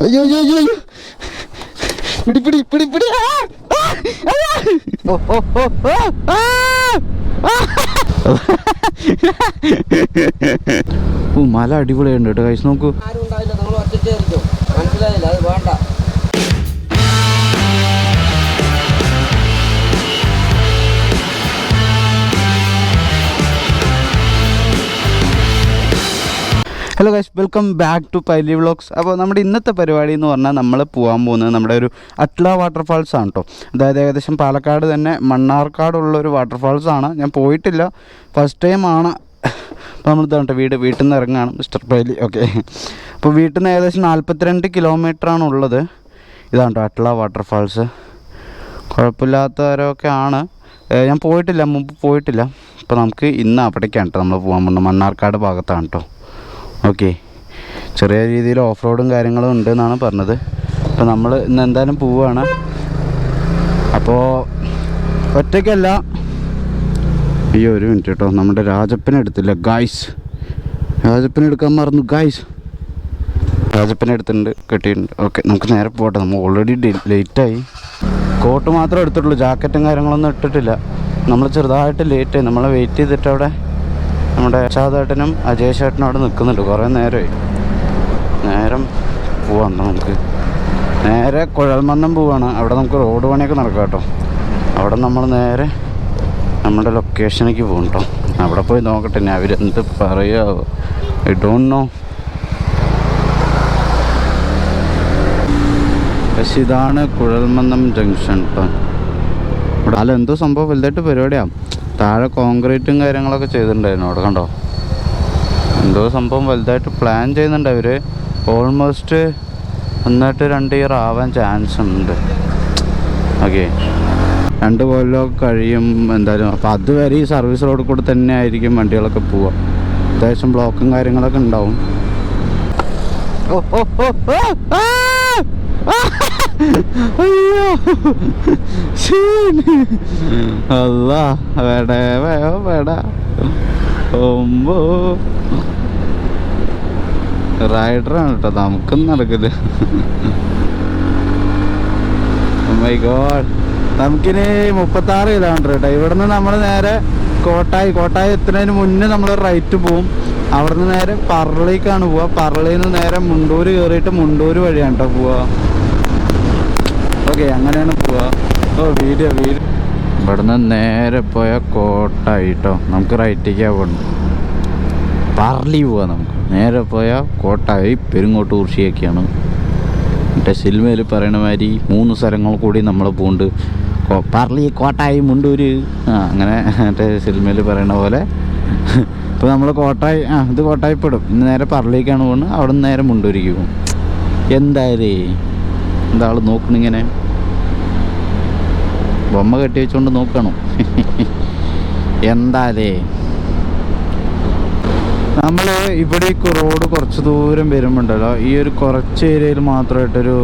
അയ്യോ അയ്യോ അയ്യോ അയ്യോ പിടി പിടി പിടി പിടി മല അടിപൊളിയുണ്ട് കേട്ടോ ഗൈസ്. നോക്കൂ. മനസ്സിലായില്ല, അത് വേണ്ട. Hello guys, welcome back to Paili vlogs. അപ്പോൾ നമ്മുടെ ഇന്നത്തെ പരിപാടി എന്ന് പറഞ്ഞാൽ നമ്മൾ പോകാൻ പോകുന്നത് നമ്മുടെ ഒരു അട്ല വാട്ടർഫാൾസ് ആണ് കേട്ടോ. അതായത് ഏകദേശം പാലക്കാട് തന്നെ മണ്ണാർക്കാടുള്ളൊരു വാട്ടർഫാൾസാണ്. ഞാൻ പോയിട്ടില്ല, ഫസ്റ്റ് ടൈമാണ്. അപ്പോൾ നമ്മൾ ഇതാണ് വീട്ടിൽ നിന്ന് ഇറങ്ങുകയാണ് മിസ്റ്റർ പൈലി. ഓക്കെ, അപ്പോൾ വീട്ടിൽ നിന്ന് ഏകദേശം 42 കിലോമീറ്ററാണ് ഉള്ളത്. ഇതാണ് കേട്ടോ അട്ല വാട്ടർഫാൾസ്. കുഴപ്പമില്ലാത്തവരൊക്കെ ആണ്. ഞാൻ പോയിട്ടില്ല, മുമ്പ് പോയിട്ടില്ല. അപ്പോൾ നമുക്ക് ഇന്ന് അവിടേക്കാണ് കേട്ടോ നമ്മൾ പോകാൻ പോകുന്നത്. മണ്ണാർക്കാട് ഭാഗത്താണ് കേട്ടോ. ഓക്കെ, ചെറിയ രീതിയിൽ ഓഫ് റോഡും കാര്യങ്ങളും ഉണ്ടെന്നാണ് പറഞ്ഞത്. അപ്പോൾ നമ്മൾ ഇന്ന് എന്തായാലും പോവുകയാണ്. അപ്പോൾ ഒറ്റയ്ക്കല്ല. അയ്യോ ഒരു മിനിറ്റ് കേട്ടോ, നമ്മുടെ രാജപ്പനെ എടുത്തില്ല ഗായ്സ്. രാജപ്പനെ എടുക്കാൻ മറന്നു ഗായ്സ്. രാജപ്പനെ എടുത്തിട്ടുണ്ട്, കെട്ടിയിട്ടുണ്ട്. ഓക്കെ, നമുക്ക് നേരെ പോകട്ടെ. നമ്മൾ ഓൾറെഡി ലേറ്റായി. കോട്ട് മാത്രമേ എടുത്തിട്ടുള്ളൂ, ജാക്കറ്റും കാര്യങ്ങളൊന്നും ഇട്ടിട്ടില്ല. നമ്മൾ ചെറുതായിട്ട് ലേറ്റായി. നമ്മളെ വെയിറ്റ് ചെയ്തിട്ട് അവിടെ നമ്മുടെ ഷാദേട്ടനും അജയ് ചേട്ടനും അവിടെ നിൽക്കുന്നുണ്ട്. കുറേ നേരമായി. നേരം പോവാം നമുക്ക്. നേരെ കുഴൽമന്നം പോവാണ്. അവിടെ നമുക്ക് റോഡ് പണിയൊക്കെ നടക്കാം കേട്ടോ. അവിടെ നമ്മൾ നേരെ നമ്മുടെ ലൊക്കേഷനിലേക്ക് പോകും കേട്ടോ. അവിടെ പോയി നോക്കട്ടെ ഞാൻ അവരെന്ത് പറയുമോ, ഐ ഡോണ്ട് നോ. പക്ഷെ ഇതാണ് കുഴൽമന്നം ജംഗ്ഷൻ കേട്ടോ. ഇവിടെ അല്ല എന്തോ സംഭവം വലുതായിട്ട് പരിപാടിയാണ്. താഴെ കോൺക്രീറ്റും കാര്യങ്ങളൊക്കെ ചെയ്തിട്ടുണ്ടായിരുന്നു. അവിടെ കണ്ടോ, എന്തോ സംഭവം വലുതായിട്ട് പ്ലാൻ ചെയ്യുന്നുണ്ട് അവർ. ഓൾമോസ്റ്റ് 1-2 ഇയർ ആവാൻ ചാൻസ് ഉണ്ട്. ഓക്കെ, 2 കൊല്ലമൊക്കെ കഴിയും എന്തായാലും. അപ്പോൾ അതുവരെ ഈ സർവീസ് റോഡിൽ കൂടെ തന്നെ ആയിരിക്കും വണ്ടികളൊക്കെ പോവുക. അത്യാവശ്യം ബ്ലോക്കും കാര്യങ്ങളൊക്കെ ഉണ്ടാവും. ഓ ഓ ഓ അയ്യോ അല്ല വേട വേട ഒമ്പോ റൈഡറാണ് കേട്ടോ. നമുക്കൊന്നും നടക്കില്ല. മൈ ഗോഡ്, നമുക്കിനി 36 കിലോമീറ്റർ കേട്ടോ. ഇവിടെ നിന്ന് നമ്മൾ നേരെ കോട്ടായി എത്തുന്നതിന് മുന്നേ നമ്മൾ റൈറ്റ് പോവും. അവിടെ നിന്ന് നേരെ പറളിക്കാണ് പോവുക. പറളിയിൽ നിന്ന് നേരെ മുണ്ടൂർ കയറിയിട്ട് മുണ്ടൂർ വഴിയാണ് കേട്ടോ പോവുക. ഓക്കെ, അങ്ങനെയാണ് പോവുക. ഓ വീഡിയോ ഇവിടെ നിന്ന് നേരെ പോയാൽ കോട്ടായി കേട്ടോ. നമുക്ക് റൈറ്റിലേക്കാണ് പോകണം. പറളി പോവാം. നമുക്ക് നേരെ പോയാൽ കോട്ടായി പെരുങ്ങോട്ട് കുറിശിയൊക്കെയാണ്. മറ്റേ സിനിമയിൽ പറയണ മാതിരി 3 സ്ഥലങ്ങൾ കൂടി നമ്മൾ പോകുന്നുണ്ട്. പറളി, കോട്ടായി, മുണ്ടൂര്. അങ്ങനെ മറ്റേ സിനിമയിൽ പറയണ പോലെ ഇപ്പോൾ നമ്മൾ കോട്ടായി ഇത് കോട്ടായിപ്പെടും. ഇന്ന് നേരെ പറളിലേക്കാണ് പോകുന്നത്. അവിടെ നിന്ന് നേരെ മുണ്ടൂരിക്ക് പോകും. എന്തായാലും എന്താൾ നോക്കണിങ്ങനെ ബൊമ്മ കെട്ടി വെച്ചുകൊണ്ട് നോക്കണം. എന്താലേ നമ്മൾ ഇവിടേക്ക് റോഡ് കുറച്ച് ദൂരം വരുമ്പോണ്ടല്ലോ, ഈ ഒരു കുറച്ച് ഏരിയയിൽ മാത്രമായിട്ടൊരു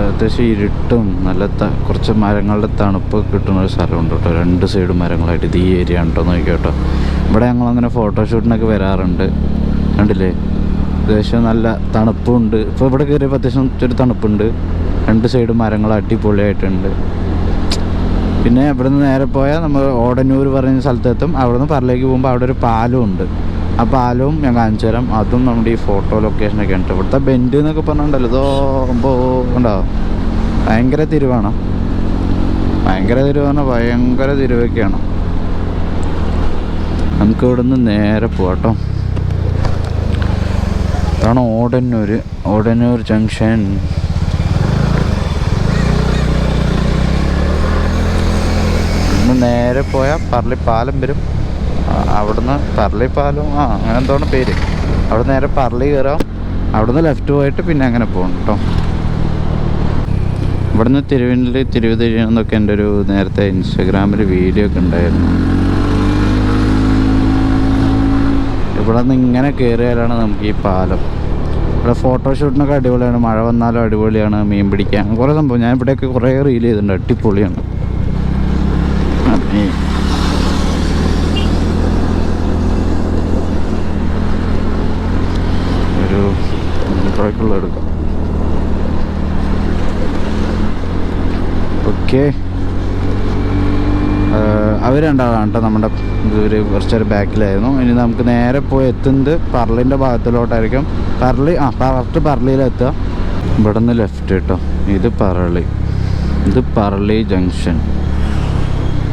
അത്യാവശ്യം ഇരുട്ടും നല്ല കുറച്ച് മരങ്ങളുടെ തണുപ്പ് കിട്ടുന്ന ഒരു സ്ഥലമുണ്ട് കേട്ടോ. 2 സൈഡും മരങ്ങളായിട്ട്. ഇത് ഈ ഏരിയ ഉണ്ടോ നോക്കി കേട്ടോ. ഇവിടെ ഞങ്ങളങ്ങനെ ഫോട്ടോഷൂട്ടിനൊക്കെ വരാറുണ്ട്. കണ്ടില്ലേ, അത്യാവശ്യം നല്ല തണുപ്പുണ്ട്. ഇപ്പോൾ ഇവിടെ കയറിയപ്പോൾ അത്യാവശ്യം ഒരു തണുപ്പുണ്ട്. 2 സൈഡും മരങ്ങൾ അടിപൊളിയായിട്ടുണ്ട്. പിന്നെ ഇവിടെ നിന്ന് നേരെ പോയാൽ നമ്മൾ ഓടന്നൂർ പറയുന്ന സ്ഥലത്തെത്തും. അവിടെ നിന്ന് പറലേക്ക് പോകുമ്പോൾ അവിടെ ഒരു പാലം ഉണ്ട്. ആ പാലവും ഞാൻ കാണിച്ചു തരാം. അതും നമ്മുടെ ഈ ഫോട്ടോ ലൊക്കേഷനൊക്കെ ഉണ്ട്. ഇവിടുത്തെ ബെൻഡ് എന്നൊക്കെ പറഞ്ഞിട്ടുണ്ടല്ലോ, ഇതോ ഉണ്ടോ, ഭയങ്കര തിരിവാണ്. ഭയങ്കര തിരിവൊക്കെയാണ്. നമുക്ക് ഇവിടെ നിന്ന് നേരെ പോകാട്ടോ. ഇതാണ് ഓടന്നൂർ ജംഗ്ഷൻ. നേരെ പോയാൽ പറളിപ്പാലം വരും. അവിടുന്ന് പറളിപ്പാലം അങ്ങനെ എന്തോണ് പേര്. അവിടെ നേരെ പറളി കയറാം. അവിടുന്ന് ലെഫ്റ്റ് പോയിട്ട് പിന്നെ അങ്ങനെ പോകണം കേട്ടോ. ഇവിടുന്ന് തിരുവതിരിയെന്നൊക്കെ എൻ്റെ ഒരു നേരത്തെ ഇൻസ്റ്റാഗ്രാമിൽ വീഡിയോ ഒക്കെ ഉണ്ടായിരുന്നു. ഇവിടെ നിന്ന് ഇങ്ങനെ കയറിയാലാണ് നമുക്ക് ഈ പാലം. ഇവിടെ ഫോട്ടോഷൂട്ടിനൊക്കെ അടിപൊളിയാണ്. മഴ വന്നാലും അടിപൊളിയാണ്. മീൻ പിടിക്കാൻ കുറേ സംഭവം. ഞാൻ ഇവിടെയൊക്കെ കുറേ റീൽ ചെയ്തിട്ടുണ്ട്. അടിപൊളിയാണ്. ഒരു എടുക്കാം. ഓക്കെ, അവർ രണ്ടാളാണ് കേട്ടോ നമ്മുടെ ഒരു കുറച്ചൊരു ബാക്കിലായിരുന്നു. ഇനി നമുക്ക് നേരെ പോയി എത്തുന്നത് പറളിൻ്റെ ഭാഗത്തിലോട്ടായിരിക്കും. കറക്റ്റ് പറളിയിലെത്തുക. ഇവിടെ നിന്ന് ലെഫ്റ്റ് കേട്ടോ, ഇത് പറളി ജംഗ്ഷൻ.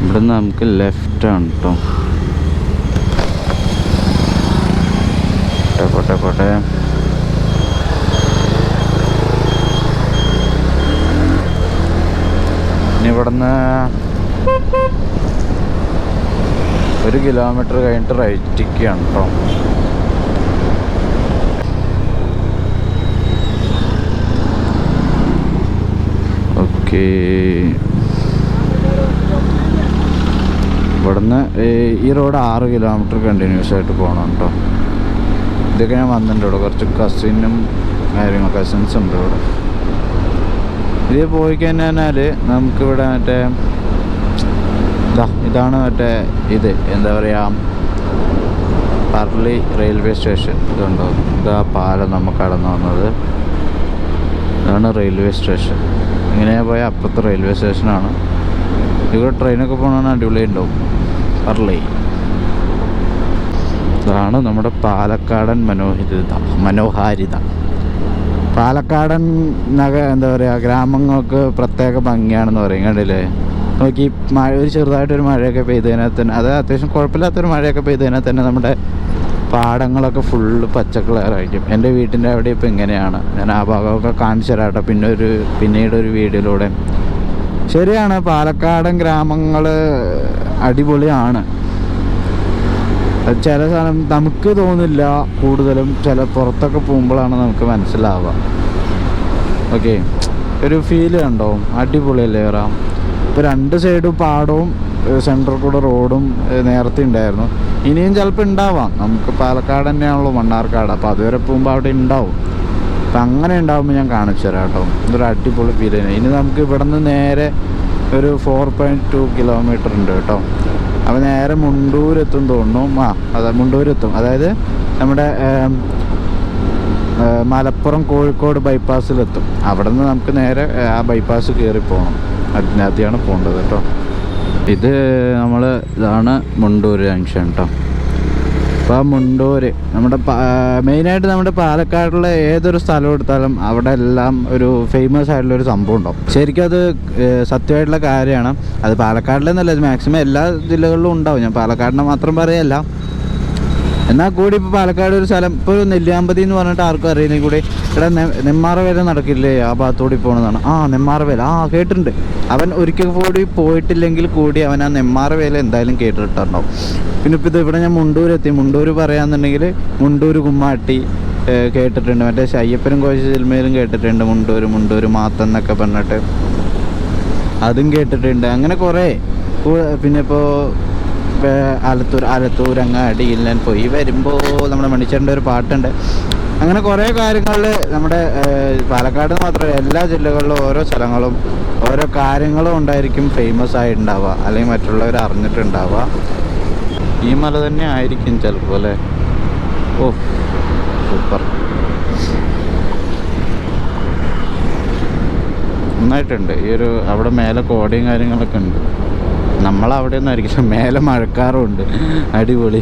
ഇവിടെ നിന്ന് നമുക്ക് ലെഫ്റ്റാണ് കേട്ടോ. പോട്ടെ ഇനി ഇവിടുന്ന് 1 കിലോമീറ്റർ കഴിഞ്ഞിട്ട് റൈറ്റിക്കാണ് കേട്ടോ. ഓക്കെ, ഇവിടുന്ന് ഈ റോഡ് 6 കിലോമീറ്റർ കണ്ടിന്യൂസ് ആയിട്ട് പോകണം കേട്ടോ. ഇതൊക്കെ ഞാൻ വന്നിട്ടുണ്ട് ഇവിടെ. കുറച്ച് കസിൻസ് ഉണ്ട് ഇവിടെ. ഇത് പോയി കഴിഞ്ഞാൽ നമുക്കിവിടെ മറ്റേ ഇതാണ് ഇത് എന്താ പറയുക, പറളി റെയിൽവേ സ്റ്റേഷൻ. ഇതുണ്ടോ, ഇതാ പാലം നമുക്ക് കടന്നു വന്നത്. ഇതാണ് റെയിൽവേ സ്റ്റേഷൻ. ഇങ്ങനെ പോയാൽ അപ്പുറത്തെ റെയിൽവേ സ്റ്റേഷനാണ്. ഇവിടെ ട്രെയിനൊക്കെ പോകണമെന്ന് അടിപൊളിയുണ്ടാവും. പറളി ഇതാണ് നമ്മുടെ പാലക്കാടൻ മനോഹാരിത. പാലക്കാടൻ എന്താ പറയുക, ഗ്രാമങ്ങൾക്ക് പ്രത്യേക ഭംഗിയാണെന്ന് പറയും. കണ്ടില്ലേ, നോക്കി ഒരു ചെറുതായിട്ടൊരു മഴയൊക്കെ പെയ്തതിനാൽ തന്നെ, അത് അത്യാവശ്യം കുഴപ്പമില്ലാത്തൊരു മഴയൊക്കെ പെയ്തതിനാൽ തന്നെ നമ്മുടെ പാടങ്ങളൊക്കെ ഫുള്ള് പച്ച കളറായിരിക്കും. എൻ്റെ വീട്ടിൻ്റെ അവിടെ ഇപ്പോൾ ഇങ്ങനെയാണ്. ഞാൻ ആ ഭാഗമൊക്കെ കാണിച്ചു തരാം കേട്ടോ പിന്നീടൊരു വീഡിയോയിലൂടെ. ശരിയാണ്, പാലക്കാടൻ ഗ്രാമങ്ങൾ അടിപൊളിയാണ്. ചില സ്ഥലം നമുക്ക് തോന്നില്ല, കൂടുതലും ചില പുറത്തൊക്കെ പോകുമ്പോഴാണ് നമുക്ക് മനസ്സിലാവുക. ഓക്കെ, ഒരു ഫീല് കണ്ടോ, അടിപൊളിയല്ലേ വരാം. ഇപ്പോൾ 2 സൈഡും പാടവും സെൻറ്ററിൽ കൂടെ റോഡും നേരത്തെ ഉണ്ടായിരുന്നു. ഇനിയും ചിലപ്പോൾ ഉണ്ടാവാം. നമുക്ക് പാലക്കാട് തന്നെയാണല്ലോ മണ്ണാർക്കാട്, അപ്പോൾ അതുവരെ പോകുമ്പോൾ അവിടെ ഉണ്ടാവും. അപ്പം അങ്ങനെ ഉണ്ടാകുമ്പോൾ ഞാൻ കാണിച്ചു തരാം കേട്ടോ. ഇതൊരു അടിപൊളി ഫീൽ തന്നെ. ഇനി നമുക്ക് ഇവിടെ നിന്ന് നേരെ ഒരു 4.2 കിലോമീറ്റർ ഉണ്ട് കേട്ടോ. അപ്പോൾ നേരെ മുണ്ടൂരെത്തും തോന്നുന്നു. മുണ്ടൂരെത്തും, അതായത് നമ്മുടെ മലപ്പുറം കോഴിക്കോട് ബൈപ്പാസിലെത്തും. അവിടെ നിന്ന് നമുക്ക് നേരെ ആ ബൈപ്പാസ് കയറി പോകണം. അതിനകത്താണ് പോകേണ്ടത് കേട്ടോ. ഇതാണ് മുണ്ടൂർ ജംഗ്ഷൻ കേട്ടോ. അപ്പോൾ ആ മുണ്ടൂർ മെയിനായിട്ട് നമ്മുടെ പാലക്കാടുള്ള ഏതൊരു സ്ഥലം എടുത്താലും അവിടെ എല്ലാം ഒരു ഫേമസ് ആയിട്ടുള്ളൊരു സംഭവം ഉണ്ടാവും. ശരിക്കും അത് സത്യമായിട്ടുള്ള കാര്യമാണ്. അത് പാലക്കാടിലെന്നല്ല, മാക്സിമം എല്ലാ ജില്ലകളിലും ഉണ്ടാവും. ഞാൻ പാലക്കാടിനെ മാത്രം പറയല്ല. എന്നാൽ കൂടി ഇപ്പോൾ പാലക്കാട് ഒരു സ്ഥലം, ഇപ്പോൾ നെല്ലിയാമ്പതി എന്ന് പറഞ്ഞിട്ട് ആർക്കും അറിയില്ലെങ്കിൽ കൂടി ഇവിടെ നെമ്മാറവേല നടക്കില്ലേ, ആ ഭാഗത്തോടി പോകണമെന്നാണ്. നെമ്മാറവേല കേട്ടിട്ടുണ്ട്. അവൻ ഒരിക്കൽ കൂടി പോയിട്ടില്ലെങ്കിൽ കൂടി അവൻ ആ നെമ്മാറവേല എന്തായാലും കേട്ടിട്ടുണ്ടാവും. പിന്നെ ഇപ്പോൾ ഇവിടെ ഞാൻ മുണ്ടൂരെത്തി. മുണ്ടൂർ പറയാന്നുണ്ടെങ്കിൽ മുണ്ടൂർ കുമ്മാട്ടി കേട്ടിട്ടുണ്ട്. മറ്റേ അയ്യപ്പനും കോശ സിനിമയിലും കേട്ടിട്ടുണ്ട്. മുണ്ടൂർ മാത്തം എന്നൊക്കെ പറഞ്ഞിട്ട് അതും കേട്ടിട്ടുണ്ട്. അങ്ങനെ കുറേ. പിന്നെ ഇപ്പോൾ ആലത്തൂർ അങ്ങാടിയിൽ ഞാൻ പോയി വരുമ്പോൾ നമ്മുടെ മണിച്ചേട്ടൻ്റെ ഒരു പാട്ടുണ്ട്. അങ്ങനെ കുറേ കാര്യങ്ങളിൽ നമ്മുടെ പാലക്കാട് മാത്രമല്ല എല്ലാ ജില്ലകളിലും ഓരോ സ്ഥലങ്ങളും ഓരോ കാര്യങ്ങളും ഉണ്ടായിരിക്കും ഫേമസ് ആയിട്ടുണ്ടാവുക, അല്ലെങ്കിൽ മറ്റുള്ളവർ അറിഞ്ഞിട്ടുണ്ടാവുക. ഈ മല തന്നെ ആയിരിക്കും ചിലപ്പോൾ അല്ലേ. സൂപ്പർ, നന്നായിട്ടുണ്ട്. അവിടെ മേലെ കോടയും കാര്യങ്ങളൊക്കെ ഉണ്ട്. നമ്മളവിടെ ഒന്നും ആയിരിക്കില്ല, മേലെ മഴക്കാറുണ്ട്. അടിപൊളി.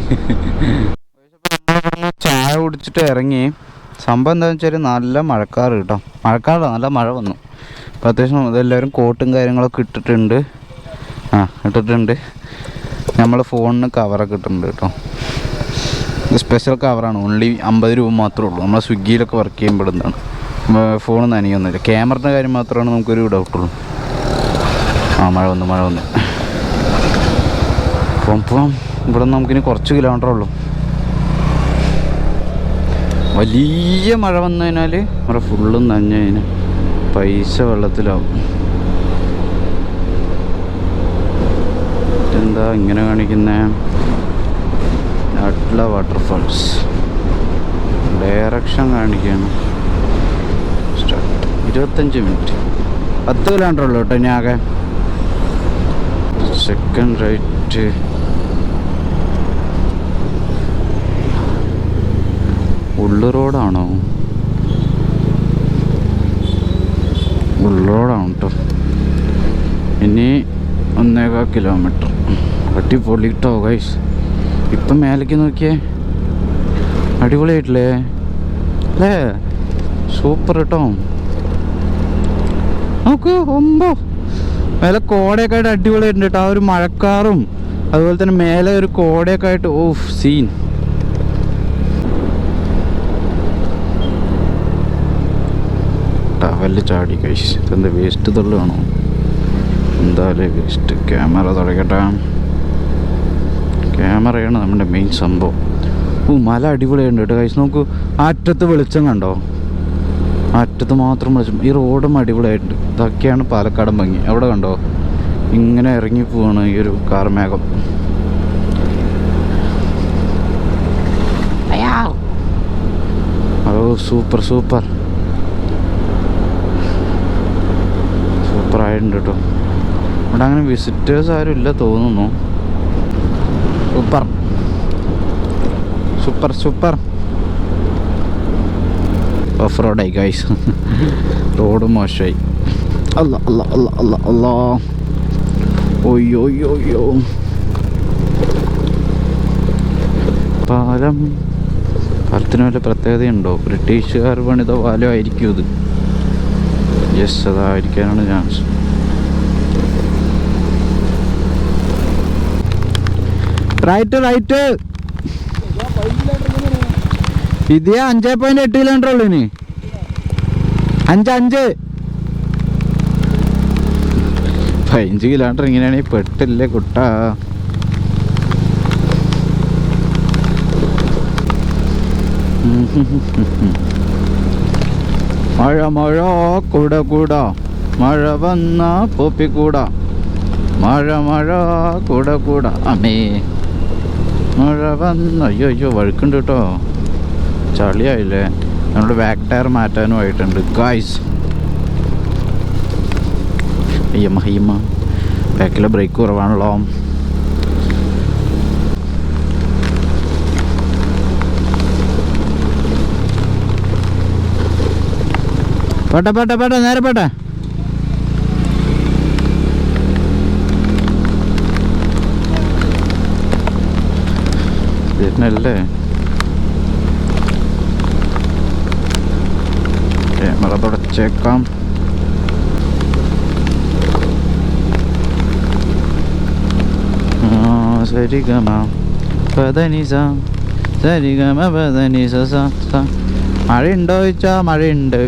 ചായ കുടിച്ചിട്ട് ഇറങ്ങി. സംഭവം എന്താണെന്ന് വെച്ചാൽ നല്ല മഴക്കാറ് കേട്ടോ. നല്ല മഴ വന്നു. അപ്പോൾ അത്യാവശ്യം ഇതെല്ലാവരും കോട്ടും കാര്യങ്ങളൊക്കെ ഇട്ടിട്ടുണ്ട്. നമ്മൾ ഫോണിന് കവറൊക്കെ ഇട്ടിട്ടുണ്ട് കേട്ടോ. ഇത് സ്പെഷ്യൽ കവറാണ്. ഓൺലി 50 രൂപ മാത്രമേ ഉള്ളൂ. നമ്മൾ സ്വിഗ്ഗിയിലൊക്കെ വർക്ക് ചെയ്യുമ്പോഴെന്താണ് ഫോൺ നനയൊന്നുമില്ല. ക്യാമറയുടെ കാര്യം മാത്രമാണ് നമുക്കൊരു ഡൗട്ടുള്ളൂ. മഴ വന്നു. പോവാം. ഇവിടെ നമുക്കിനി കുറച്ച് കിലോമീറ്റർ ഉള്ളൂ. വലിയ മഴ വന്നു കഴിഞ്ഞാൽ നമ്മുടെ ഫുള്ളും നനഞ്ഞു കഴിഞ്ഞാൽ പൈസ വെള്ളത്തിലാവും. എന്താ ഇങ്ങനെ കാണിക്കുന്നത്? അട്ല വാട്ടർഫാൾസ് ഡയറക്ഷൻ കാണിക്കുകയാണ്. 25 മിനിറ്റ് 10 കിലോമീറ്റർ ഉള്ളൂ കേട്ടോ. ഞാൻ ആകെ സെക്കൻഡ് റൈറ്റ്. ഉള്ളു റോഡാണോ? ഉള്ളു റോഡാണ് കേട്ടോ. ഇനി 1.25 കിലോമീറ്റർ. അടിപൊളി കേട്ടോ ഗൈസ്. ഇപ്പം മേലേക്ക് നോക്കിയേ, അടിപൊളിയായിട്ടില്ലേ അല്ലേ? സൂപ്പർ കേട്ടോ. നോക്ക് ഒമ്പോ മേലെ കോടയൊക്കെ ആയിട്ട് അടിപൊളിയായിട്ടുണ്ട് കേട്ടോ. ആ ഒരു മഴക്കാറും അതുപോലെ തന്നെ മേലെ ഒരു കോടയൊക്കെ ആയിട്ട് ഓഫ് സീൻ. ടവല് ചാടി കഴിച്ച് ഇതെന്താ വേസ്റ്റ് തള്ളുകയാണോ? എന്തായാലും വേസ്റ്റ്. ക്യാമറ തുടക്കട്ടെ. ക്യാമറയാണ് നമ്മുടെ മെയിൻ സംഭവം. മല അടിപൊളിയുണ്ട് കേട്ടോ കഴിച്ച്. നോക്കൂ, ആ അറ്റത്ത് വെളിച്ചം കണ്ടോ? ആ അറ്റത്ത് മാത്രം വെളിച്ചം. ഈ റോഡും അടിപൊളിയായിട്ടുണ്ട്. ഇതൊക്കെയാണ് പാലക്കാടൻ ഭംഗി. അവിടെ കണ്ടോ, ഇങ്ങനെ ഇറങ്ങി പോവാണ് ഈ ഒരു കാർമേഘം. ഓ സൂപ്പർ സൂപ്പർ സൂപ്പറായിട്ടുണ്ട് കേട്ടോ. ഇവിടെ അങ്ങനെ വിസിറ്റേഴ്സ് ആരും ഇല്ല തോന്നുന്നു. Super super super. ഓഫ് റോഡായി ഗൈസ്. റോഡ് മോശമായി. അല്ല അല്ല അല്ല അല്ല അല്ല. ഒയ്യോ ഒയ്യോ ഒയ്യോ. പാലത്തിന് വല്ല പ്രത്യേകതയുണ്ടോ? ബ്രിട്ടീഷുകാർ പണിത പാലമായിരിക്കും ഇത്. യെസ്, അതായിരിക്കാനാണ് ചാൻസ്. Right right. ഇത് 5.8 കിലോമീറ്റർ ഉള്ളു. ഇനി 5 15 കിലോമീറ്റർ ഇങ്ങനെയാണെങ്കിൽ പെട്ടില്ലേ കുട്ടാ. മഴ മഴ കൂട കൂട, മഴ വന്ന പോപ്പിക്കൂട, മഴ മഴ കൂട കൂട അമ്മേ മഴ വന്ന. അയ്യോ അയ്യോ വഴുക്കുണ്ട് കേട്ടോ. ചളിയായില്ലേ? നമ്മുടെ ബാക്ക് ടയർ മാറ്റാനും ആയിട്ടുണ്ട് ഗായ്സ്. അയ്യമ്മ അയ്യമ്മ, ബാക്കിലെ ബ്രേക്ക് കുറവാണല്ലോ. പോട്ടെ പോട്ടെ പോട്ടെ, നേരെ പോട്ടെ. ഇതിനല്ലേ ക്യാമറ തുടച്ചേക്കാം. സരിഗമ പദനിസ സരിഗമ പദനിസ. മഴയുണ്ടോ ചോദിച്ചാൽ മഴയുണ്ട്.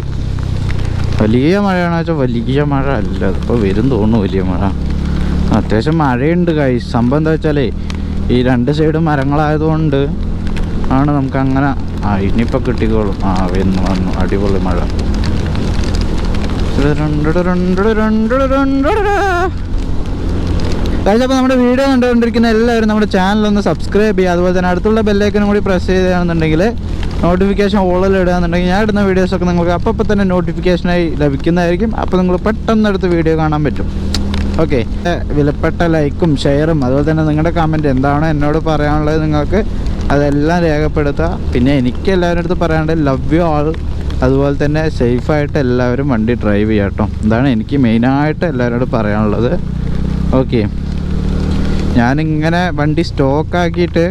വലിയ മഴയാണോ ചോദിച്ചാൽ വലിയ മഴ അല്ല. ഇപ്പോൾ വരും തോന്നുന്നു വലിയ മഴ. അത്യാവശ്യം മഴയുണ്ട് ഗൈസ്. സംഭവം എന്താ വെച്ചാലേ ഈ 2 സൈഡും മരങ്ങളായതുകൊണ്ട് ആണ് നമുക്കങ്ങനെ. ഇനിയിപ്പോൾ കിട്ടിക്കോളും. വന്നു അടിപൊളി മഴ. അപ്പോൾ നമ്മുടെ വീഡിയോ കണ്ടുകൊണ്ടിരിക്കുന്ന എല്ലാവരും നമ്മുടെ ചാനലൊന്ന് സബ്സ്ക്രൈബ് ചെയ്യുക. അതുപോലെ തന്നെ അടുത്തുള്ള ബെല്ലൈക്കനും കൂടി പ്രസ് ചെയ്യുകയാണെന്നുണ്ടെങ്കിൽ നോട്ടിഫിക്കേഷൻ ഓളിൽ ഇടുകയാണെന്നുണ്ടെങ്കിൽ ഞാൻ ഇടുന്ന വീഡിയോസൊക്കെ നിങ്ങൾക്ക് അപ്പോൾ തന്നെ നോട്ടിഫിക്കേഷനായി ലഭിക്കുന്നതായിരിക്കും. അപ്പോൾ നിങ്ങൾ പെട്ടെന്ന് എടുത്ത് വീഡിയോ കാണാൻ പറ്റും. ഓക്കെ, വിലപ്പെട്ട ലൈക്കും ഷെയറും അതുപോലെ തന്നെ നിങ്ങളുടെ കമൻറ്റ് എന്താണോ എന്നോട് പറയാനുള്ളത് നിങ്ങൾക്ക് അതെല്ലാം രേഖപ്പെടുത്തുക. പിന്നെ എനിക്ക് എല്ലാവരുടെ അടുത്ത് പറയാനുള്ളത് ലവ് യു ആൾ. അതുപോലെ തന്നെ സേഫായിട്ട് എല്ലാവരും വണ്ടി ഡ്രൈവ് ചെയ്യാം കേട്ടോ. ഇതാണ് എനിക്ക് മെയിനായിട്ട് എല്ലാവരോടും പറയാനുള്ളത്. ഓക്കെ, ഞാനിങ്ങനെ വണ്ടി സ്റ്റോക്കാക്കിയിട്ട്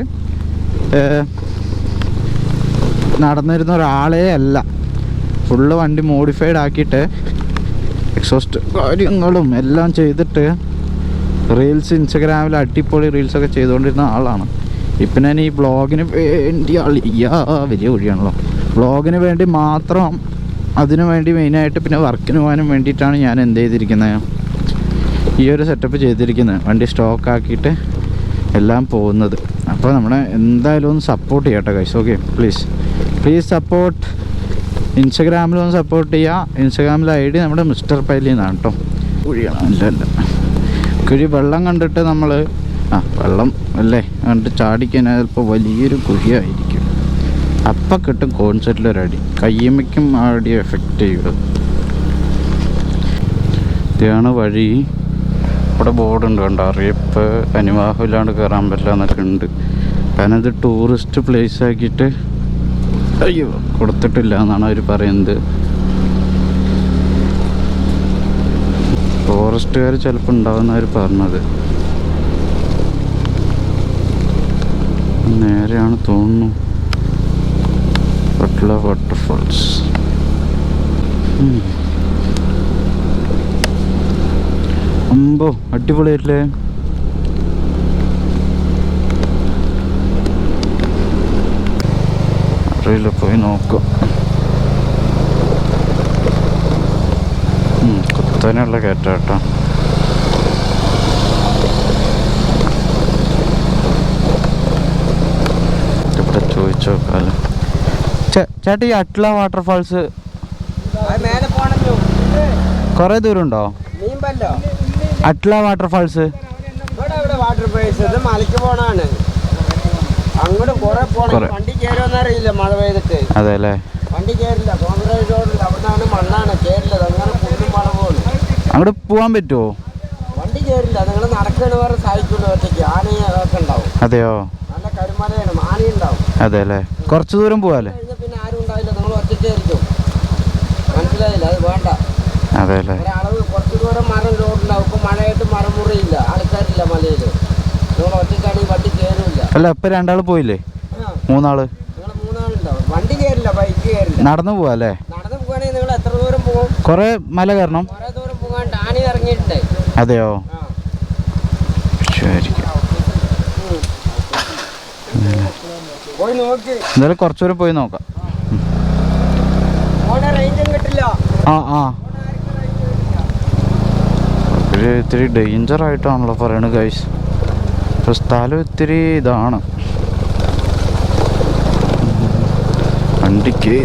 നടന്നിരുന്ന ഒരാളേ അല്ല. ഫുള്ള് വണ്ടി മോഡിഫൈഡ് ആക്കിയിട്ട് എക്സോസ്റ്റ് കാര്യങ്ങളും എല്ലാം ചെയ്തിട്ട് റീൽസ് ഇൻസ്റ്റഗ്രാമിൽ അടിപൊളി റീൽസൊക്കെ ചെയ്തുകൊണ്ടിരുന്ന ആളാണ്. ഇപ്പം ഞാൻ ഈ വ്ളോഗിന് വേണ്ടി വലിയ കുഴിയാണല്ലോ. വ്ളോഗിന് വേണ്ടി മാത്രം, അതിനു വേണ്ടി മെയിനായിട്ട് പിന്നെ വർക്കിന് പോകാനും വേണ്ടിയിട്ടാണ് ഞാൻ എന്ത് ചെയ്തിരിക്കുന്നത്, ഈ ഒരു സെറ്റപ്പ് ചെയ്തിരിക്കുന്നത്. വണ്ടി സ്റ്റോക്കാക്കിയിട്ട് എല്ലാം പോകുന്നത്. അപ്പോൾ നമ്മളെ എന്തായാലും ഒന്ന് സപ്പോർട്ട് ചെയ്യട്ടെ ഗൈസ്. Okay, please support. ഇൻസ്റ്റഗ്രാമിലൊന്ന് സപ്പോർട്ട് ചെയ്യുക. ഇൻസ്റ്റഗ്രാമിലെ ID നമ്മുടെ മിസ്റ്റർ പൈലി എന്നാണ് കേട്ടോ. കുഴിയാണ് അല്ല കുഴി വെള്ളം കണ്ടിട്ട് നമ്മൾ വെള്ളം അല്ലേ കണ്ട് ചാടിക്കാൻ ചിലപ്പോൾ വലിയൊരു കുഴിയായിരിക്കും. അപ്പം കിട്ടും കോൺസെർട്ടിലൊരടി, കയ്യമ്മയ്ക്കും ആ അടി എഫക്റ്റ് ചെയ്യുക. ഇതാണ് വഴി. ഇവിടെ ബോർഡുണ്ട് കണ്ടോ, അറിയപ്പ് അനുവാഹമില്ലാണ്ട് കയറാൻ പറ്റില്ല എന്നൊക്കെ ഉണ്ട്. കാരണം ഇത് ടൂറിസ്റ്റ് പ്ലേസ് ആക്കിയിട്ട് കൊടുത്തിട്ടില്ല എന്നാണ് അവർ പറയുന്നത്. ഫോറസ്റ്റുകാർ ചിലപ്പോൾ ഉണ്ടാവുന്നവർ പറഞ്ഞത്. നേരെയാണ് തോന്നുന്നു. പട്ല വാട്ടർഫാൾസ്. അമ്പോ അടിപൊളിയായിട്ടില്ലേ? അറിയില്ല, പോയി നോക്കാം. കുത്തനെയുള്ള കയറ്റാട്ടോ. ഇവിടെ ചോദിച്ചു നോക്കാമല്ലോ. ചേട്ടാ, ഈ അട്ല വാട്ടർഫാൾസ് കുറേ ദൂരം ഉണ്ടോ? അട്ല വാട്ടർഫാൾസ് മലക്ക് പോണാണ്. അങ്ങോട്ട് കുറെ പോണം. വണ്ടി കയറുമെന്നറിയില്ല മഴ പെയ്തിട്ട്. അതെ അല്ലേ? വണ്ടി കയറില്ല. കോൺക്രീറ്റ് റോഡില്ല, അവിടുന്നാണ് മണ്ണാണ്. കയറില്ല. അങ്ങനെ കുണ്ടും മഴ പോകുന്നു. അങ്ങോട്ട് പോവാൻ പറ്റുമോ? വണ്ടി കയറില്ല. നിങ്ങൾ നടക്കണ വേറെ സഹായിക്കുള്ളൂ. ഒറ്റയ്ക്ക് ആനയൊക്കെ ഉണ്ടാവും. അതെയോ? നല്ല കരുമലയാണ്, ആന ഉണ്ടാവും. അതെ അല്ലേ? കുറച്ച് ദൂരം പോവാല്ലേ? പിന്നെ ആരും ഉണ്ടാവില്ല. നിങ്ങൾ ഒറ്റയ്ക്ക് ആയിരിക്കും. മനസ്സിലായില്ല? അത് വേണ്ട. അതെ അല്ലേ? ഒരളവ് കുറച്ച് ദൂരം മരം റോഡുണ്ടാവും. ഇപ്പം മഴയായിട്ട് മരം മുറിയില്ല, ആൾക്കാരില്ല മലയിൽ. നിങ്ങൾ ഒറ്റയ്ക്കാണെങ്കിൽ വണ്ടി കയറില്ല. അല്ല, ഇപ്പം രണ്ടാൾ പോയില്ലേ? മൂന്നാള്. നിങ്ങൾ മൂന്നാളുണ്ടാവും. വണ്ടി കയറില്ല, ബൈക്ക് കയറില്ല. നടന്നു പോവാ അല്ലേ? നടന്നു പോവുകയാണെങ്കിൽ നിങ്ങൾ എത്ര ദൂരം പോകും? കുറെ മല കയറണം. കുറെ ദൂരം പോകാണ്ട് ആന ഇറങ്ങിയിട്ടുണ്ട്. അതെയോ? ശരി. പോയി നോക്കി എന്തായാലും കുറച്ചുകൂടെ പോയി നോക്കാം. റേഞ്ചും കിട്ടില്ല. ഇത്തിരി ഡേഞ്ചർ ആയിട്ടാണല്ലോ പറയണത് ഗൈസ്. സ്ഥലം ഇത്തിരി ഇതാണ്. വണ്ടിക്ക്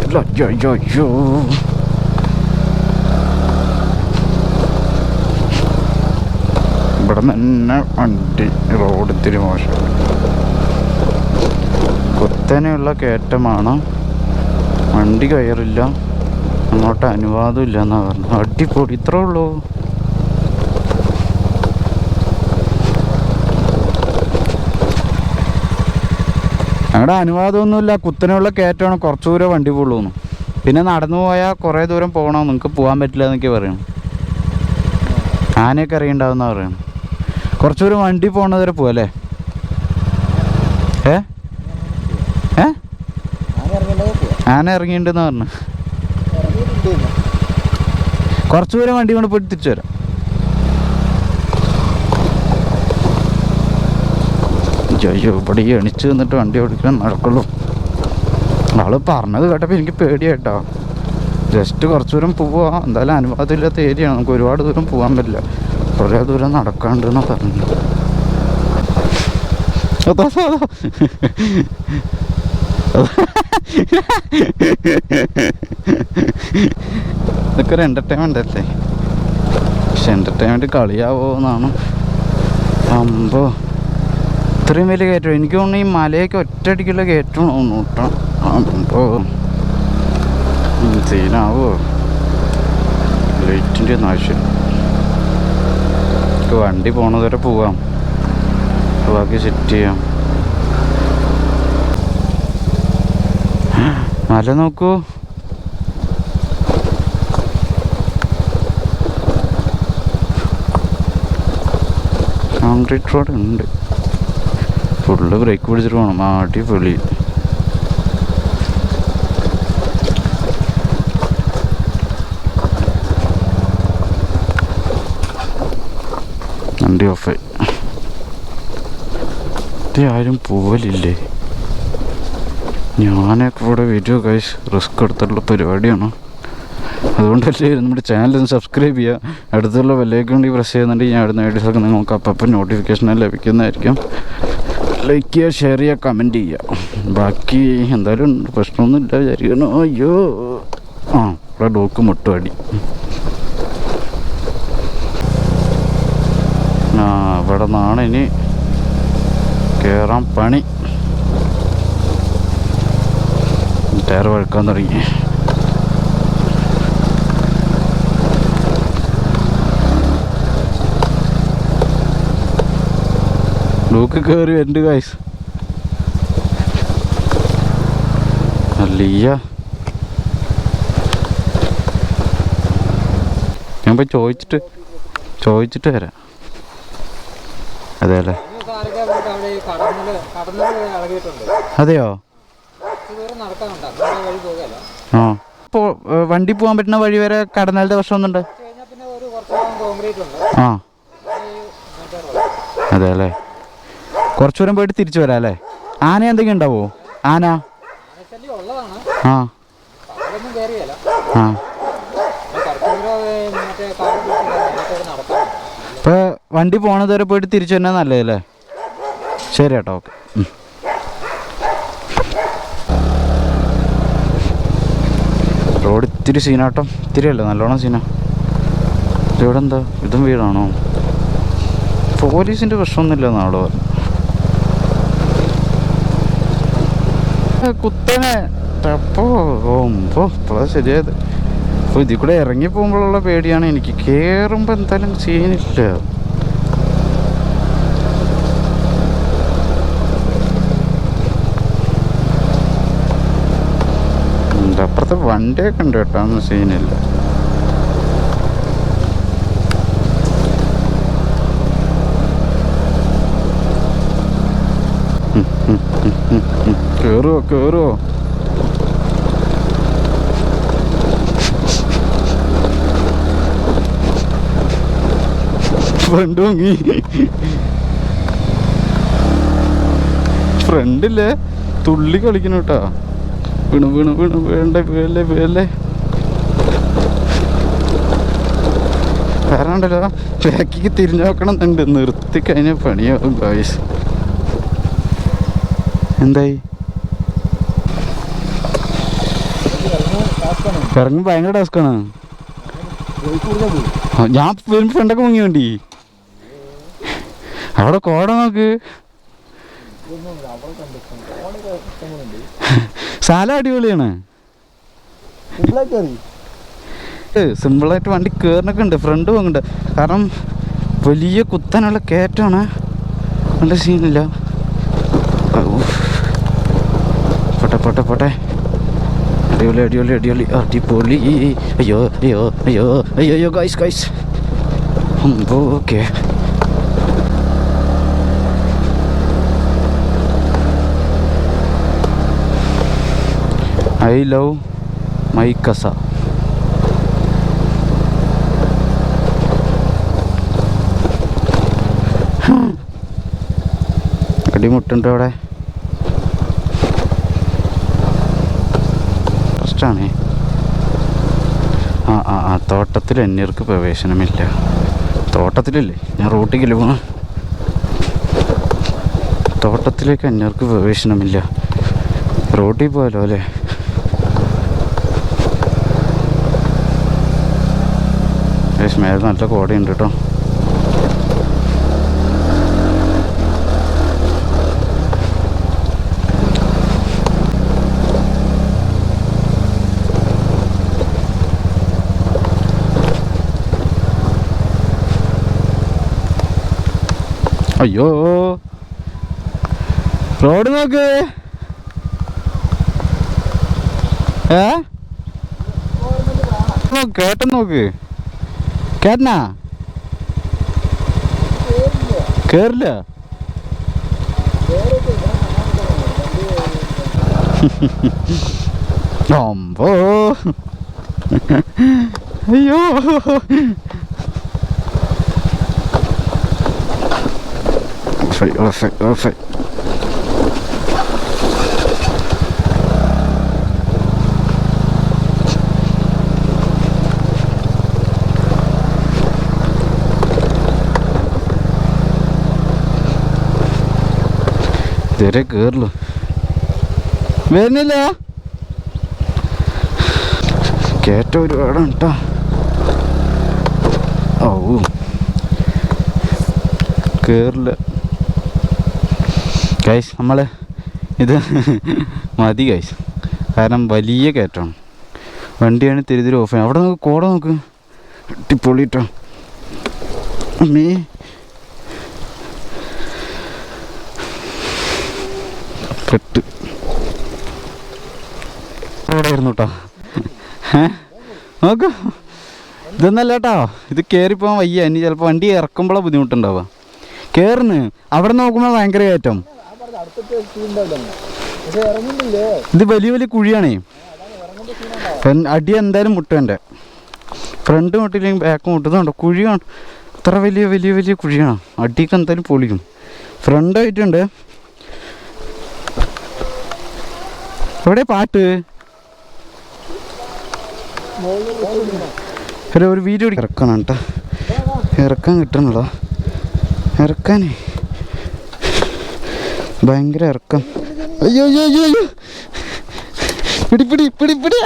ഇവിടെ തന്നെ വണ്ടി റോഡ് ഇത്തിരി മോശം. കുത്തനെയുള്ള കയറ്റമാണ്. വണ്ടി കയറില്ല, അങ്ങോട്ട് അനുവാദം ഇല്ല എന്നാ പറഞ്ഞു. അടിപൊളി, ഇത്രേ ഉള്ളൂ. ഞങ്ങളുടെ അനുവാദമൊന്നുമില്ല. കുത്തനെയുള്ള കയറ്റമാണ്, കുറച്ച് ദൂരം വണ്ടി പോകുള്ളൂ. പിന്നെ നടന്നു പോയാൽ കുറേ ദൂരം പോകണം, നിങ്ങൾക്ക് പോകാൻ പറ്റില്ല എന്നൊക്കെ പറയണം. ആനയൊക്കെ അറിയണ്ടാവുന്ന പറയണം. കുറച്ച് ദൂരം വണ്ടി പോകണത് വരെ പോവല്ലേ? ആന ഇറങ്ങിയിട്ടുണ്ടെന്ന് പറഞ്ഞു. കുറച്ച് ദൂരം വണ്ടി കൊണ്ട് പോയിട്ട് തിരിച്ചു വരാം. അയ്യോ, ഇവിടെ ഈ എണിച്ച് നിന്നിട്ട് വണ്ടി ഓടിക്കാൻ നടക്കുള്ളൂ. ആള് പറഞ്ഞത് കേട്ടപ്പോൾ എനിക്ക് പേടിയായിട്ടോ. ജസ്റ്റ് കുറച്ച് ദൂരം പോവാ, എന്തായാലും അനുവാദം ഇല്ലാത്ത ഏരിയയാണ്, നമുക്ക് ഒരുപാട് ദൂരം പോകാൻ പറ്റില്ല, കുറേ ദൂരം നടക്കാണ്ടെന്നാണ് പറഞ്ഞു. ഇതൊക്കെ ഒരു എൻ്റർടൈൻമെൻ്റ് അല്ലേ? പക്ഷെ എൻ്റർടൈൻമെൻറ്റ് കളിയാവോ എന്നാണ്. അമ്പോ, ഇത്രയും വലിയ കയറ്റം. എനിക്ക് തോന്നുന്നു ഈ മലയൊക്കെ ഒറ്റയടിക്കുള്ള കയറ്റം കേട്ടോ. അമ്പോ, സീനാവോ? ലൈറ്റിൻ്റെ ഒന്നും ആവശ്യം. വണ്ടി പോണത് വരെ പോവാം, ബാക്കി സെറ്റ് ചെയ്യാം. മല നോക്കൂ. കോൺക്രീറ്റ് റോഡ് ഉണ്ട്. ഫുള്ള് ബ്രേക്ക് പിടിച്ചിട്ട് പോകണം. അടിപൊളി. വണ്ടി ഓഫായി. ആരും പോവലില്ലേ? ഞാനൊക്കെ ഇവിടെ വീഡിയോ ഗൈസ് റിസ്ക് എടുത്തിട്ടുള്ള പരിപാടിയാണ്. അതുകൊണ്ടല്ലേ നമ്മുടെ ചാനൽ സബ്സ്ക്രൈബ് ചെയ്യുക, അടുത്തുള്ള ബെല്ലൈക്കൺ കൂടി പ്രസ് ചെയ്യുന്നുണ്ടെങ്കിൽ ഞാൻ ഇടുന്ന വീഡിയോസൊക്കെ നിങ്ങൾക്ക് അപ്പം നോട്ടിഫിക്കേഷൻ ലഭിക്കുന്നതായിരിക്കും. ലൈക്ക് ചെയ്യുക, ഷെയർ ചെയ്യുക, കമൻറ്റ് ചെയ്യുക. ബാക്കി എന്തായാലും പ്രശ്നമൊന്നുമില്ല വിചാരിക്കുന്നു. അയ്യോ, ഇവിടെ ഡോക്ക് മുട്ടുപടി. ഇവിടെ നിന്നാണ് ഇനി കയറാൻ പണി. ടയർ വഴുക്കാൻ തുടങ്ങി. ഡോക്ക് കയറി വരുന്നുണ്ട് ഗൈസ്. അല്ലയ്യ, ഞാൻ പോയി ചോദിച്ചിട്ട് ചോദിച്ചിട്ട് വരാം. അതെ അല്ലേ? അതെയോ? ആ ഇപ്പോൾ വണ്ടി പോകാൻ പറ്റുന്ന വഴി വരെ കടന്നാലിൻ്റെ പ്രശ്നമൊന്നുണ്ട്? ആ അതെ അല്ലേ? കുറച്ചു ദൂരം പോയിട്ട് തിരിച്ചു വരാം അല്ലേ? ആന എന്തെങ്കിലും ഉണ്ടാവോ? ആന ആ ആ ഇപ്പോൾ വണ്ടി പോണത് വരെ പോയിട്ട് തിരിച്ചു തന്നെ നല്ലതല്ലേ? ശരി കേട്ടോ, ഓക്കെ. റോഡ് ഇത്തിരി സീനാട്ടോ, ഇത്തിരി അല്ല നല്ലോണം സീനാ. ഇവിടെ എന്താ ഇതും വീടാണോ? പോലീസിൻ്റെ പ്രശ്നമൊന്നുമില്ല നാളെ പറഞ്ഞു. കുത്തനെ ഇപ്പോൾ ശരിയായത്. അപ്പോൾ ഇതിൽ കൂടെ ഇറങ്ങി പോകുമ്പോഴുള്ള പേടിയാണ് എനിക്ക്. കയറുമ്പോൾ എന്തായാലും സീനില്ല. അപ്പുറത്തെ വണ്ടിയൊക്കെ ഉണ്ട് കേട്ടോ, ഒന്നും സീനില്ല. കേറുവോ ഫ്രണ്ട് വാങ്ങി. ഫ്രണ്ടില്ലേ തുള്ളി കളിക്കുന്നു കേട്ടോ. വീണു വേണ്ടേ കാരണം ഉണ്ടല്ലോ ബാക്കിക്ക് തിരിഞ്ഞു നോക്കണം എന്നുണ്ട്. നിർത്തി കഴിഞ്ഞാൽ പണിയാവും ഗായ്സ്. എന്തായി? ഇറങ്ങി ഭയങ്കര ടാസ്ക്കാണ്. ഞാൻ വരുമ്പോൾ ഫ്രണ്ടൊക്കെ മുങ്ങി വേണ്ടി. അവിടെ കോട നോക്ക്. സ്ഥലം അടിപൊളിയാണ്. സിമ്പിളായിട്ട് വണ്ടി കയറിനൊക്കെ ഉണ്ട്. ഫ്രണ്ട് പോകുന്നുണ്ട് കാരണം വലിയ കുത്താനുള്ള കയറ്റമാണ്. നല്ല സീനില്ല. പോട്ടെ അടിപൊളി അയ്യോ guys okay. I love my കസ. അടിമുട്ടുണ്ട് അവിടെ. പ്രശ്നമാണേ. ആ തോട്ടത്തിൽ അന്യർക്ക് പ്രവേശനമില്ല. തോട്ടത്തിലല്ലേ, ഞാൻ റൂട്ടിൽ പോകണം. തോട്ടത്തിലേക്ക് അന്യർക്ക് പ്രവേശനമില്ല. റോട്ടിൽ പോയാലോ അല്ലേ? മേലെ നല്ല കോടയുണ്ട് കേട്ടോ. അയ്യോ റോഡ് നോക്ക്. കേട്ട നോക്ക്. കേട്ടനാ കേറില്ല. അമ്പോ അയ്യോ ഓഫ്. ഇതുവരെ കേറുള്ളൂ, വരുന്നില്ല. കേറ്റ ഒരുപാടാണ് കേട്ടോ. ഓ കേറില്ല ഗൈസ്. നമ്മൾ ഇത് മതി ഗൈസ്, കാരണം വലിയ കയറ്റമാണ്. വണ്ടിയാണ് തിരിതിരി ഓഫ് ചെയ്യാൻ. അവിടെ നോക്ക്, കോട നോക്ക്, അടിപൊളിട്ടോ. അമ്മേ പെട്ട് അവിടെ ആയിരുന്നു കേട്ടോ. നോക്ക് ഇതൊന്നല്ല കേട്ടോ, ഇത് കയറിപ്പോകാൻ വയ്യ. ഇനി ചിലപ്പോൾ വണ്ടി ഇറക്കുമ്പോഴാണ് ബുദ്ധിമുട്ടുണ്ടാവുക. കയറുന്നു അവിടെ നോക്കുമ്പോൾ ഭയങ്കര കയറ്റം. ഇത് വലിയ വലിയ കുഴിയാണേ. അടി എന്തായാലും മുട്ടേൻ്റെ ഫ്രണ്ട് മുട്ടില്ലെങ്കിൽ ബാക്ക് മുട്ടുന്നുണ്ടോ. കുഴിയാണ്, അത്ര വലിയ വലിയ വലിയ കുഴിയാണ്. അടിക്ക് എന്തായാലും പൊളിക്കും. ഫ്രണ്ടായിട്ടുണ്ട്. എവിടെ പാട്ട് ഒരു വീഡിയോ ഇറക്കണം കേട്ടോ. ഇറക്കാൻ കിട്ടണല്ലോ, ഇറക്കാനേ ഭയങ്കര ഇറക്കം. അയ്യോ അയ്യോ അയ്യോ അയ്യോ, പിടി പിടി പിടി പിടി.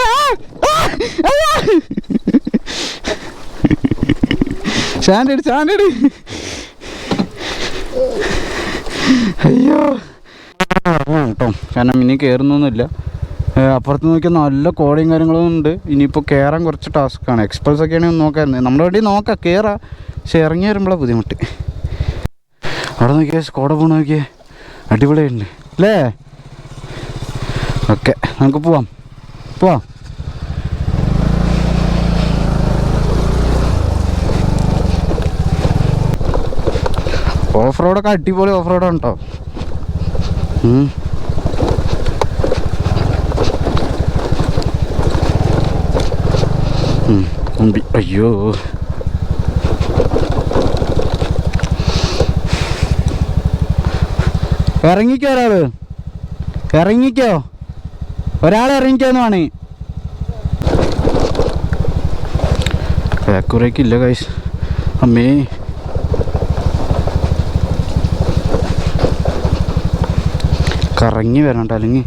Standard standard. അയ്യോ കേട്ടോ, കാരണം ഇനി കയറുന്നൊന്നുമില്ല. അപ്പുറത്ത് നോക്കിയാൽ നല്ല കോടയും കാര്യങ്ങളും ഉണ്ട്. ഇനിയിപ്പോൾ കയറാൻ കുറച്ച് ടാസ്ക്കാണ്. എക്സ്പ്രസ് ഒക്കെ ആണെങ്കിൽ നോക്കാമായിരുന്നു. നമ്മുടെ വണ്ടി നോക്കാം, കയറാം. പക്ഷെ ഇറങ്ങി വരുമ്പോഴാണ് ബുദ്ധിമുട്ട്. അവിടെ നോക്കിയാൽ കോട പോണ നോക്കിയേ, അടിപൊളിയുണ്ട് അല്ലേ? ഓക്കെ, നമുക്ക് പോവാം പോവാം. ഓഫ് റോഡൊക്കെ അടിപൊളി ഓഫ് റോഡാണ് കേട്ടോ. അയ്യോ ഇറങ്ങിക്കോ, ഇറങ്ങിക്കോ, ഒരാൾ ഇറങ്ങിക്കോന്ന് വേണേ. ബാക്കുറേക്കില്ല ഗൈസ്. അമ്മേ കറങ്ങി വരണ്ട അല്ലെങ്കിൽ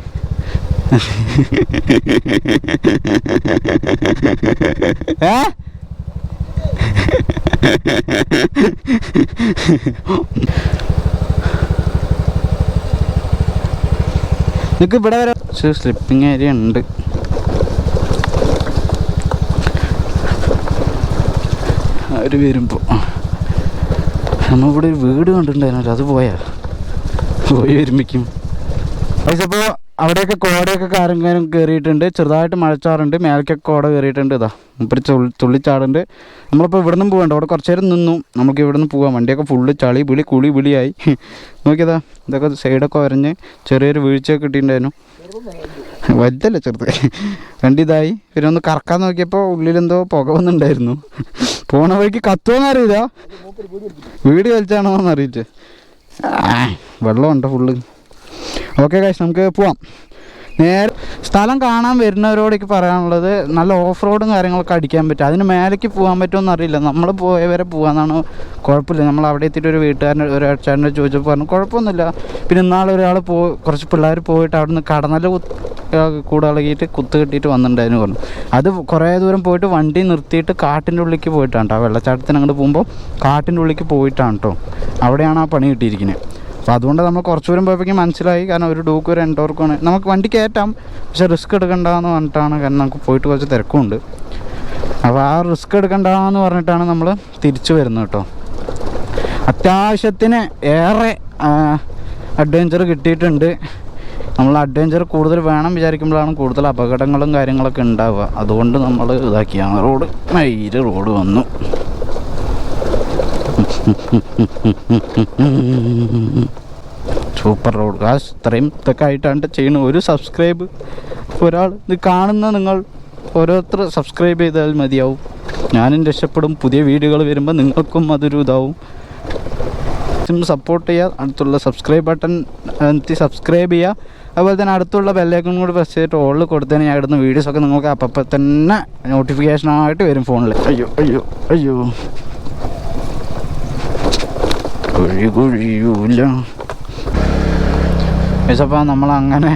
നിനക്ക് ഇവിടെ വരെ സ്ലിപ്പിങ് ഏരിയ ഉണ്ട്. അവർ വരുമ്പോൾ നമ്മളിവിടെ ഒരു വീട് കണ്ടിട്ടുണ്ടായിരുന്നല്ലോ, അത് പോയി വരുമ്പിക്കും. അപ്പോൾ അവിടെയൊക്കെ കോടയൊക്കെ കാരം കയറിയിട്ടുണ്ട്. ചെറുതായിട്ട് മഴച്ചാറുണ്ട്. മേലേക്കൊക്കെ കോട കയറിയിട്ടുണ്ട്. ഇതാ മുപ്പര് തുള്ളിച്ചാടുണ്ട്. നമ്മളിപ്പോൾ ഇവിടെ നിന്നും പോകണ്ട, അവിടെ കുറച്ച് നേരം നിന്നു. നമുക്ക് ഇവിടെ നിന്ന് പോകാം. വണ്ടിയൊക്കെ ഫുള്ള് ചളി വിളിയായി. നോക്കിയതാ, ഇതൊക്കെ സൈഡൊക്കെ വരഞ്ഞ് ചെറിയൊരു വീഴ്ചയൊക്കെ കിട്ടിയിട്ടുണ്ടായിരുന്നു. വലുതല്ല, ചെറുത്. വണ്ടി ഇതായി. പിന്നെ ഒന്ന് കറക്കാൻ നോക്കിയപ്പോൾ ഉള്ളിലെന്തോ പുക വന്നിട്ടുണ്ടായിരുന്നു. പോണ വഴിക്ക് കത്തുവോന്നറിയില്ല, വീട് വലിച്ചാണോ എന്നറിയില്ല. വെള്ളമുണ്ട് ഫുള്ള്. ഓക്കെ ഗൈസ്, നമുക്ക് പോവാം. നേരെ സ്ഥലം കാണാൻ വരുന്നവരോടേക്ക് പറയാനുള്ളത്, നല്ല ഓഫ് റോഡും കാര്യങ്ങളൊക്കെ അടിക്കാൻ പറ്റും. അതിന് മേലേക്ക് പോകാൻ പറ്റുമെന്ന് അറിയില്ല. നമ്മൾ പോയവരെ പോകാമെന്നാണ്. കുഴപ്പമില്ല. നമ്മൾ അവിടെ എത്തിയിട്ട് ഒരു ഒരു ചേട്ടനെ ചോദിച്ചപ്പോൾ പറഞ്ഞു കുഴപ്പമൊന്നുമില്ല. പിന്നെ ഇന്നാളെ ഒരാൾ കുറച്ച് പിള്ളേർ പോയിട്ട് അവിടെ നിന്ന് കടന്നല് കൂടളകിയിട്ട് കുത്ത് കിട്ടിയിട്ട് വന്നിട്ടുണ്ടായിരുന്നു പറഞ്ഞു. അത് കുറേ ദൂരം പോയിട്ട് വണ്ടി നിർത്തിയിട്ട് കാട്ടിൻ്റെ ഉള്ളിലേക്ക് പോയിട്ടാണ് കേട്ടോ. വെള്ളച്ചാട്ടത്തിന് അങ്ങോട്ട് പോകുമ്പോൾ കാട്ടിൻ്റെ ഉള്ളിലേക്ക് പോയിട്ടാണ് കേട്ടോ. അവിടെയാണ് ആ പണി കിട്ടിയിരിക്കുന്നത്. അപ്പോൾ അതുകൊണ്ട് നമ്മൾ കുറച്ച് ദൂരം പോയപ്പോഴേക്കും മനസ്സിലായി. കാരണം ഒരു ഡൂക്ക് ഒരു എൻഡോർക്കാണ്. നമുക്ക് വണ്ടി കയറ്റാം, പക്ഷെ റിസ്ക് എടുക്കണ്ടെന്ന് പറഞ്ഞിട്ടാണ്. കാരണം നമുക്ക് പോയിട്ട് കുറച്ച് തിരക്കുണ്ട്. അപ്പോൾ ആ റിസ്ക് എടുക്കണ്ടെന്ന് പറഞ്ഞിട്ടാണ് നമ്മൾ തിരിച്ചു വരുന്നത് കേട്ടോ. അത്യാവശ്യത്തിന് ഏറെ അഡ്വഞ്ചർ കിട്ടിയിട്ടുണ്ട്. നമ്മൾ അഡ്വഞ്ചർ കൂടുതൽ വേണം വിചാരിക്കുമ്പോഴാണ് കൂടുതൽ അപകടങ്ങളും കാര്യങ്ങളൊക്കെ ഉണ്ടാവുക. അതുകൊണ്ട് നമ്മൾ ഇതാക്കിയാണ് റോഡ് വന്നു. സൂപ്പർ റോഡ് കാശ്. ഇത്രയും ഇതൊക്കെ ആയിട്ടാണ് ചെയ്യുന്നത്. ഒരു സബ്സ്ക്രൈബ് ഒരാൾ ഇത് കാണുന്ന നിങ്ങൾ ഓരോരുത്തർ സബ്സ്ക്രൈബ് ചെയ്താൽ മതിയാവും. ഞാനും രക്ഷപ്പെടും. പുതിയ വീഡിയോകൾ വരുമ്പോൾ നിങ്ങൾക്കും അതൊരു ഇതാവും. സപ്പോർട്ട് ചെയ്യുക. അടുത്തുള്ള സബ്സ്ക്രൈബ് ബട്ടൺ സബ്സ്ക്രൈബ് ചെയ്യുക. അതുപോലെ തന്നെ അടുത്തുള്ള ബെല്ലൈക്കൺ കൂടി പ്രസ് ചെയ്തിട്ട് ഓളിൽ കൊടുത്തതിന് ഞാൻ ഇടുന്ന വീഡിയോസൊക്കെ നിങ്ങൾക്ക് അപ്പം തന്നെ നോട്ടിഫിക്കേഷനായിട്ട് വരും ഫോണിൽ. അയ്യോ കുഴിയൂല. അപ്പോൾ നമ്മളങ്ങനെ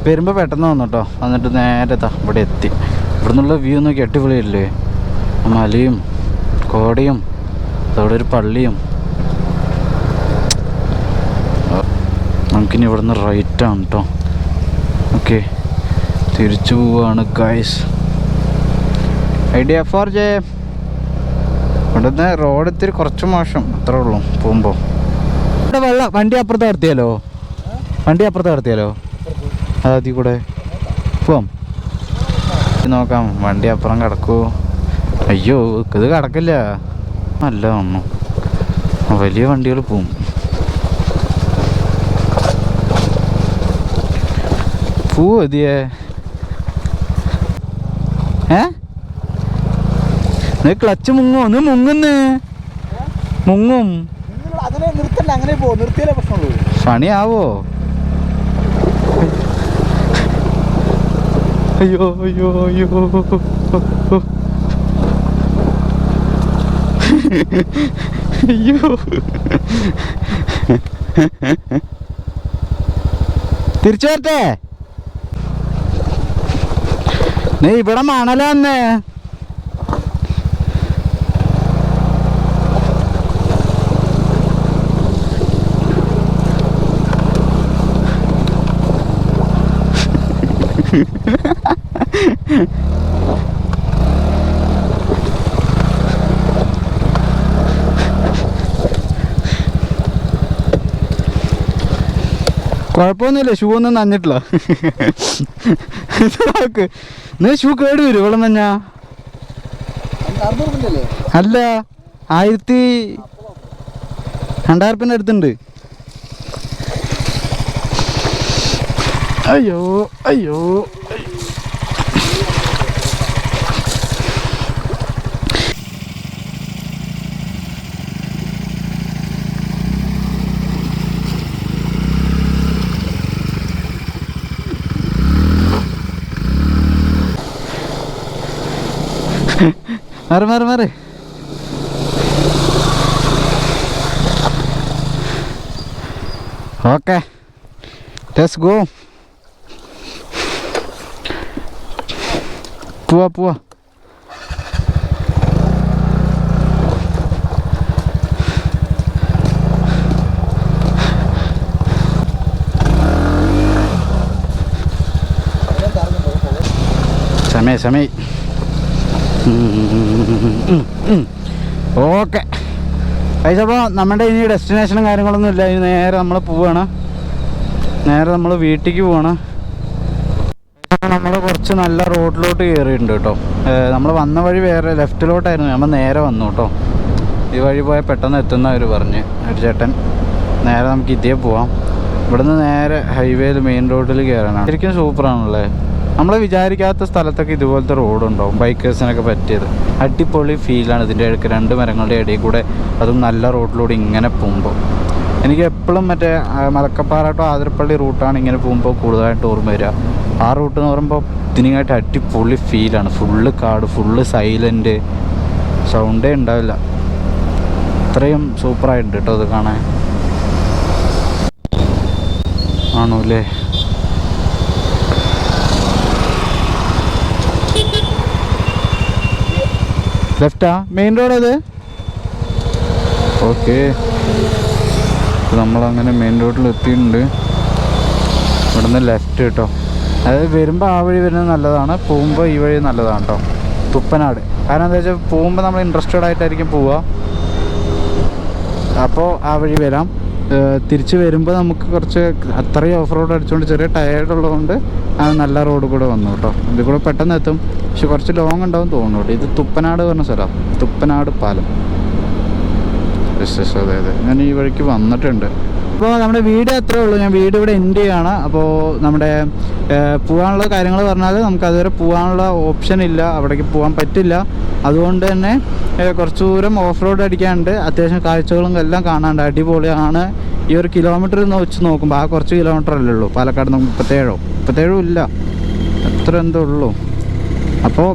വരുമ്പോൾ പെട്ടെന്ന് വന്നു കേട്ടോ. എന്നിട്ട് നേരെ ഇവിടെ എത്തി. ഇവിടെ നിന്നുള്ള വ്യൂ നോക്കി അടിപൊളിയല്ലേ. മലയും കോടയും അതവിടെ ഒരു പള്ളിയും. നമുക്കിനി ഇവിടെ നിന്ന് റൈറ്റാണ് കേട്ടോ. ഓക്കെ, തിരിച്ചു പോവാണ് ഗൈസ്. Idea 4J. ഇവിടുന്ന് റോഡ് ഇത്തിരി കുറച്ച് മോശം, അത്രേ ഉള്ളൂ പോകുമ്പോൾ. ഇവിടെ വണ്ടി അപ്പുറത്ത് നിർത്തിയാലോ അതിൽ കൂടെ പോവാം. നോക്കാം വണ്ടി അപ്പുറം കിടക്കുമോ. അയ്യോ ഇത് കടക്കില്ല. അല്ല ഒന്നും വലിയ വണ്ടികൾ പോവും. പോവതിയേ നീ ക്ലച്ച് മുങ്ങോ? നീ മുങ്ങുന്ന് മുങ്ങും. അങ്ങനെ നിർത്തണ്ട, അങ്ങനെ പോ, നിർത്തിയാലേ പ്രശ്നമുള്ളൂ. പണിയാവോ? അയ്യോ അയ്യോ അയ്യോ അയ്യോ തിരിച്ചു വരട്ടെ. നീ ഇവിടെ മണല വന്നേ. കുഴപ്പമൊന്നുമില്ല, ഷൂ ഒന്നും നനഞ്ഞിട്ടില്ല. നീ ഷൂ കേട് വരും വെള്ളം നഞ്ഞാ? അല്ല 2000 അടുത്തുണ്ട്. അയ്യോ അയ്യോ മാറി മാറി മാറി. Okay let's go. പോവാ പോവാ. സമയ സമയ ഓക്കെ കഴിച്ചപ്പോൾ നമ്മുടെ ഇനി ഡെസ്റ്റിനേഷനും കാര്യങ്ങളൊന്നും ഇല്ല. ഇനി നേരെ നമ്മൾ പോവുകയാണ്, നേരെ നമ്മൾ വീട്ടിലേക്ക് പോവാണ്. നമ്മൾ കുറച്ച് നല്ല റോഡിലോട്ട് കയറിയിട്ടുണ്ട് കേട്ടോ. നമ്മൾ വന്ന വഴി വേറെ ലെഫ്റ്റിലോട്ടായിരുന്നു, നമ്മൾ നേരെ വന്നു കേട്ടോ. ഈ വഴി പോയാൽ പെട്ടെന്ന് എത്തുന്ന അവർ പറഞ്ഞ് ഒരു ചേട്ടൻ. നേരെ നമുക്ക് ഇതേ പോവാം. ഇവിടുന്ന് നേരെ ഹൈവേയിൽ മെയിൻ റോഡിൽ കയറാനാണ്. ശരിക്കും സൂപ്പറാണല്ലേ. നമ്മൾ വിചാരിക്കാത്ത സ്ഥലത്തൊക്കെ ഇതുപോലത്തെ റോഡുണ്ടാവും ബൈക്കേഴ്സിനൊക്കെ പറ്റിയത്. അടിപൊളി ഫീലാണ് ഇതിൻ്റെ ഇടയ്ക്ക് 2 മരങ്ങളുടെ ഇടയിൽ കൂടെ, അതും നല്ല റോഡിലൂടെ ഇങ്ങനെ പോകുമ്പോൾ. എനിക്ക് എപ്പോഴും മറ്റേ മലക്കപ്പാറ ടു ആതിരപ്പള്ളി റൂട്ടാണ് ഇങ്ങനെ പോകുമ്പോൾ കൂടുതലായിട്ട് ഓർമ്മ വരിക. ആ റൂട്ട് എന്ന് പറയുമ്പോൾ ഇതിനായിട്ട് അടിപൊളി ഫീലാണ്. ഫുള്ള് കാട്, ഫുള്ള് സൈലൻറ്റ്, സൗണ്ടേ ഉണ്ടാവില്ല. അത്രയും സൂപ്പറായിട്ടുണ്ട് കേട്ടോ അത് കാണാൻ. ആണോ അല്ലേ? ലെഫ്റ്റാ മെയിൻ റോഡ് അത്? ഓക്കെ, നമ്മളങ്ങനെ മെയിൻ റോഡിൽ എത്തിയിട്ടുണ്ട്. ഇവിടുന്ന് ലെഫ്റ്റ് കേട്ടോ. അതായത് വരുമ്പോൾ ആ വഴി വരുന്നത് നല്ലതാണ്, പോകുമ്പോൾ ഈ വഴി നല്ലതാണ് കേട്ടോ. തുപ്പനാട്. കാരണം എന്താ വെച്ചാൽ പോകുമ്പോൾ നമ്മൾ ഇൻട്രസ്റ്റഡ് ആയിട്ടായിരിക്കും പോവുക, അപ്പോൾ ആ വഴി വരാം. തിരിച്ച് വരുമ്പോൾ നമുക്ക് കുറച്ച് അത്രയും ഓഫ് റോഡ് അടിച്ചുകൊണ്ട് ചെറിയ ടയേർഡുള്ളതുകൊണ്ട് നല്ല റോഡ് കൂടെ വന്നു കേട്ടോ. ഇത് കൂടെ പെട്ടെന്ന് എത്തും, പക്ഷെ കുറച്ച് ലോങ് ഉണ്ടാവും തോന്നുന്നു കേട്ടോ. ഇത് തുപ്പനാട് പറഞ്ഞ സ്ഥലമാണ്, തുപ്പനാട് പാലം. അതെ അതെ, ഞാൻ ഈ വഴിക്ക് വന്നിട്ടുണ്ട്. അപ്പോൾ നമ്മുടെ വീട് അത്രേ ഉള്ളൂ. ഞാൻ വീട് ഇവിടെ എൻഡ് ചെയ്യുകയാണ്. അപ്പോൾ നമ്മുടെ പോകാനുള്ള കാര്യങ്ങൾ പറഞ്ഞാൽ നമുക്ക് അതുവരെ പോകാനുള്ള ഓപ്ഷൻ ഇല്ല, അവിടേക്ക് പോകാൻ പറ്റില്ല. അതുകൊണ്ട് തന്നെ കുറച്ച് ദൂരം ഓഫ് റോഡ് അടിക്കാനുണ്ട്, അത്യാവശ്യം കാഴ്ചകളും എല്ലാം കാണാനുണ്ട്. അടിപൊളിയാണ്. ഈ ഒരു കിലോമീറ്റർ വെച്ച് നോക്കുമ്പോൾ ആ കുറച്ച് കിലോമീറ്റർ അല്ലേ ഉള്ളൂ. പാലക്കാട് നമുക്ക് 37 ഇല്ല, അത്ര എന്തോ ഉള്ളൂ. അപ്പോൾ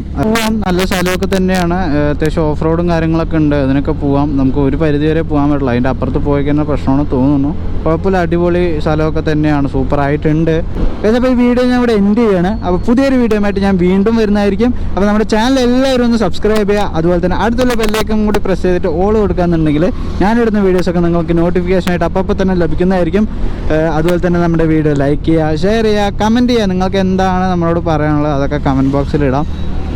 നല്ല സ്ഥലമൊക്കെ തന്നെയാണ്. അത്യാവശ്യം ഓഫ് റോഡും കാര്യങ്ങളൊക്കെ ഉണ്ട്, അതിനൊക്കെ പോവാം. നമുക്ക് ഒരു പരിധി വരെ പോകാൻ പറ്റില്ല, അതിൻ്റെ അപ്പുറത്ത് പോയി കഴിഞ്ഞാൽ പ്രശ്നമാണെന്ന് തോന്നുന്നു. കുഴപ്പമില്ല, അടിപൊളി സ്ഥലമൊക്കെ തന്നെയാണ്, സൂപ്പറായിട്ടുണ്ട്. അപ്പോൾ ഈ വീഡിയോ ഞാൻ ഇവിടെ എൻഡ് ചെയ്യാണ്. അപ്പോൾ പുതിയൊരു വീഡിയോ ആയിട്ട് ഞാൻ വീണ്ടും വരുന്നതായിരിക്കും. അപ്പോൾ നമ്മുടെ ചാനൽ എല്ലാവരും ഒന്ന് സബ്സ്ക്രൈബ് ചെയ്യുക. അതുപോലെ തന്നെ അടുത്തുള്ള ബെല്ലൈക്കൺ കൂടി പ്രസ് ചെയ്തിട്ട് ഓൾ കൊടുക്കുകയെന്നുണ്ടെങ്കിൽ ഞാനിടുന്ന വീഡിയോസൊക്കെ നിങ്ങൾക്ക് നോട്ടിഫിക്കേഷനായിട്ട് അപ്പോൾ തന്നെ ലഭിക്കുന്നതായിരിക്കും. അതുപോലെ തന്നെ നമ്മുടെ വീഡിയോ ലൈക്ക് ചെയ്യുക, ഷെയർ ചെയ്യുക, കമൻറ്റ് ചെയ്യുക. നിങ്ങൾക്ക് എന്താണ് നമ്മളോട് പറയാനുള്ളത് അതൊക്കെ കമൻറ്റ് ബോക്സിൽ ഇടാം.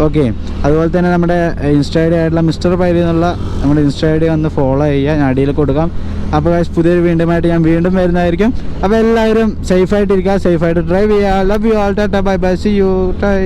ഓക്കെ, അതുപോലെ തന്നെ നമ്മുടെ ഇൻസ്റ്റാ ഐ ഡി ആയിട്ടുള്ള മിസ്റ്റർ പൈരി എന്നുള്ള നമ്മുടെ ഇൻസ്റ്റാ ഐ ഡി ഒന്ന് ഫോളോ ചെയ്യുക, ഞാൻ അടിയിൽ കൊടുക്കാം. അപ്പോൾ പുതിയൊരു വീണ്ടുമായിട്ട് ഞാൻ വീണ്ടും വരുന്നതായിരിക്കും. അപ്പോൾ എല്ലാവരും സേഫായിട്ടിരിക്കുക, സേഫായിട്ട് ഡ്രൈവ് ചെയ്യുക. Love you all, tata bye bye, see you, by.